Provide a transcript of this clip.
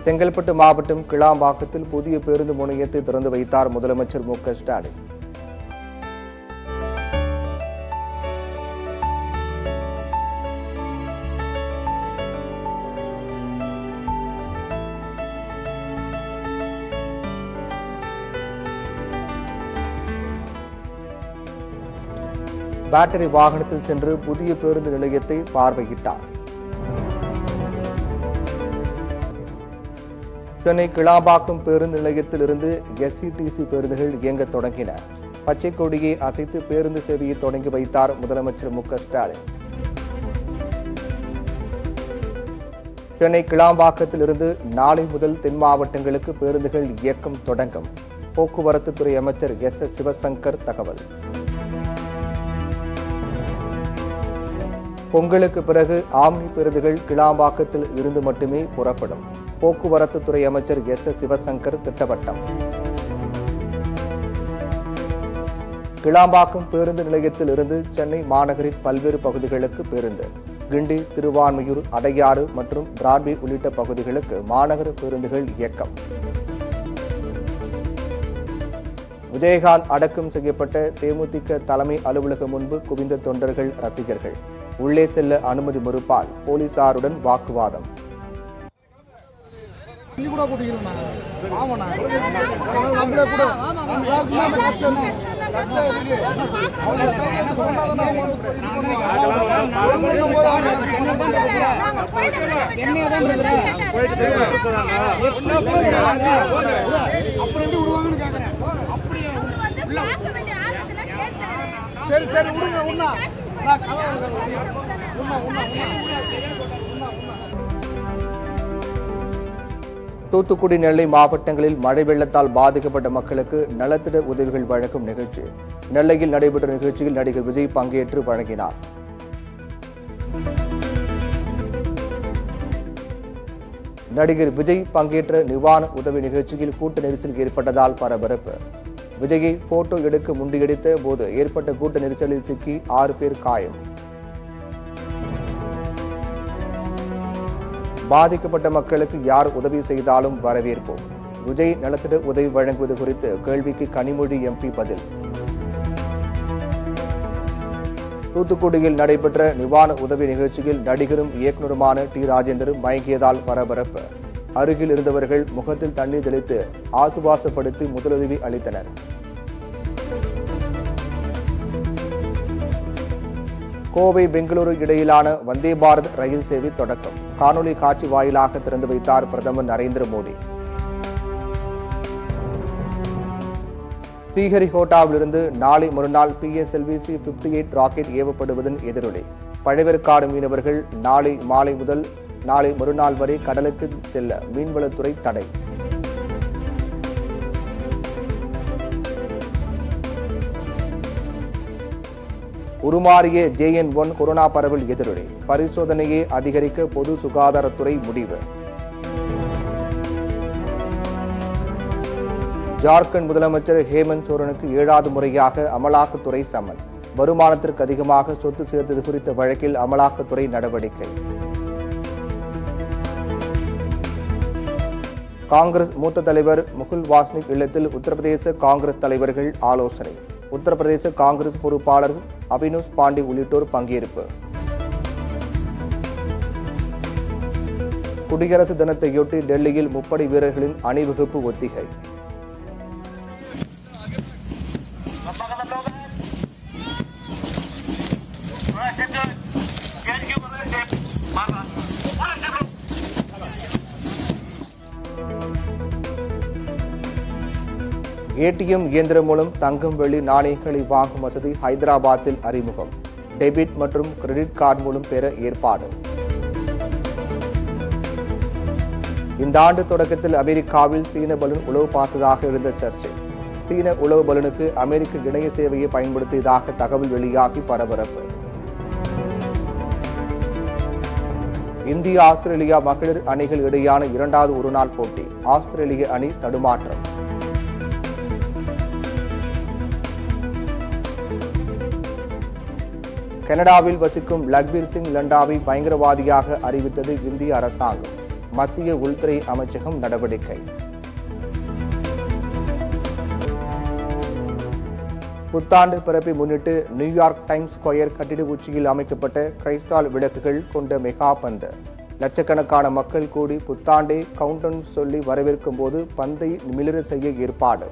செங்கல்பட்டு மாவட்டம் கிளாம்பாக்கத்தில் புதிய பேருந்து முனையத்தை திறந்து வைத்தார் முதலமைச்சர் மு க ஸ்டாலின். பேட்டரி வாகனத்தில் சென்று புதிய பேருந்து நிலையத்தை பார்வையிட்டார். சென்னை கிளாம்பாக்கம் பேருந்து நிலையத்தில் இருந்து எஸ்இடிசி பேருந்துகள் இயங்க தொடங்கின. பச்சை கொடியை அசைத்து பேருந்து சேவையை தொடங்கி வைத்தார் முதலமைச்சர் மு க ஸ்டாலின். சென்னை கிளாம்பாக்கத்தில் இருந்து நாளை முதல் தென் மாவட்டங்களுக்கு பேருந்துகள் இயக்கம் தொடங்கும். போக்குவரத்து துறை அமைச்சர் எஸ் சிவசங்கர் தகவல். பொங்கலுக்கு பிறகு ஆம்னி பேருந்துகள் கிளாம்பாக்கத்தில் இருந்து மட்டுமே புறப்படும். போக்குவரத்து துறை அமைச்சர் எஸ் சிவசங்கர் திட்டவட்டம். கிளாம்பாக்கம் பேருந்து நிலையத்தில் இருந்து சென்னை மாநகரின் பல்வேறு பகுதிகளுக்கு பேருந்து. கிண்டி, திருவான்மியூர், அடையாறு மற்றும் பிராட்வே உள்ளிட்ட பகுதிகளுக்கு மாநகர பேருந்துகள் இயக்கம். விஜயகாந்த் அடக்கம் செய்யப்பட்ட தேமுதிக தலைமை அலுவலகம் முன்பு குவிந்த தொண்டர்கள், ரசிகர்கள். உள்ளே செல்ல அனுமதி மறுப்பால் போலீசாருடன் வாக்குவாதம். தூத்துக்குடி, நெல்லை மாவட்டங்களில் மழை வெள்ளத்தால் பாதிக்கப்பட்ட மக்களுக்கு நலத்திட்ட உதவிகள் வழங்கும் நிகழ்ச்சி. நெல்லையில் நடைபெற்ற நிகழ்ச்சியில் நடிகர் விஜய் பங்கேற்று வழங்கினார். நடிகர் விஜய் பங்கேற்ற நிவாரண உதவி நிகழ்ச்சியில் கூட்ட நெரிசல் ஏற்பட்டதால் பரபரப்பு. விஜயை போட்டோ எடுக்க முண்டியடித்த போது ஏற்பட்ட கூட்ட நெரிசலில் சிக்கி 6 பேர் காயம். பாதிக்கப்பட்ட மக்களுக்கு யார் உதவி செய்தாலும் வரவேற்போம். விஜய் நலத்திட்ட உதவி வழங்குவது குறித்து கேள்விக்கு கனிமொழி எம்பி பதில். தூத்துக்குடியில் நடைபெற்ற நிவாரண உதவி நிகழ்ச்சியில் நடிகரும் இயக்குநருமான டி ராஜேந்தரும் மயங்கியதால் பரபரப்பு. அருகில் இருந்தவர்கள் முகத்தில் தண்ணீர் தெளித்து ஆசுவாசப்படுத்தி முதலுதவி அளித்தனர். கோவை, பெங்களூரு இடையிலான வந்தே பாரத் ரயில் சேவை தொடக்கம். காணொலி காட்சி வாயிலாக திறந்து வைத்தார் பிரதமர் நரேந்திர மோடி. ஸ்ரீஹரிகோட்டாவிலிருந்து நாளை மறுநாள் PSLV-C 58 ராக்கெட் ஏவப்படுவதன் எதிரொலி. பழவேற்காடு மீனவர்கள் நாளை மாலை முதல் நாளை மறுநாள் வரை கடலுக்கு செல்ல மீன்வளத்துறை தடை. உருமாறிய JN-1 கொரோனா பரவல் எதிரொலி. பரிசோதனையை அதிகரிக்க பொது சுகாதாரத்துறை முடிவு. ஜார்க்கண்ட் முதலமைச்சர் ஹேமந்த் சோரனுக்கு 7வது முறையாக அமலாக்கத்துறை சம்மன். வருமானத்திற்கு அதிகமாக சொத்து சேர்த்தது குறித்த வழக்கில் அமலாக்கத்துறை நடவடிக்கை. காங்கிரஸ் மூத்த தலைவர் முகுல் வாஸ்னிக் இல்லத்தில் உத்தரப்பிரதேச காங்கிரஸ் தலைவர்கள் ஆலோசனை. உத்தரப்பிரதேச காங்கிரஸ் பொறுப்பாளர் அபினோஷ் பாண்டே உள்ளிட்டோர் பங்கேற்பு. குடியரசு தினத்தையொட்டி டெல்லியில் முப்படை வீரர்களின் அணிவகுப்பு ஒத்திகை. ATM இயந்திரம் மூலம் தங்கம், வெள்ளி நாணயங்களை வாங்கும் வசதி ஹைதராபாத்தில் அறிமுகம். டெபிட் மற்றும் கிரெடிட் கார்டு மூலம் பெற ஏற்பாடு. இந்த ஆண்டு தொடக்கத்தில் அமெரிக்காவில் சீன பலூன் உளவு பார்த்ததாக எழுந்த சர்ச்சை. சீன உளவு பலூனுக்கு அமெரிக்க இணைய சேவையை பயன்படுத்தியதாக தகவல் வெளியாகி பரபரப்பு. இந்தியா, ஆஸ்திரேலியா மகளிர் அணிகள் இடையான 2வது ஒருநாள் போட்டி. ஆஸ்திரேலிய அணி தடுமாற்றம். கனடாவில் வசிக்கும் லக்பீர் சிங் லண்டாவை பயங்கரவாதியாக அறிவித்தது இந்திய அரசாங்கம். மத்திய உள்துறை அமைச்சகம் நடவடிக்கை. புத்தாண்டு பிறப்பை முன்னிட்டு நியூயார்க் டைம்ஸ் ஸ்கொயர் கட்டிட உச்சியில் அமைக்கப்பட்ட கிரைஸ்டால் விளக்குகள் கொண்ட மெகா பந்து. லட்சக்கணக்கான மக்கள் கூடி புத்தாண்டை கவுண்டவுன் சொல்லி வரவேற்கும் போது பந்தை மிளிர செய்ய ஏற்பாடு.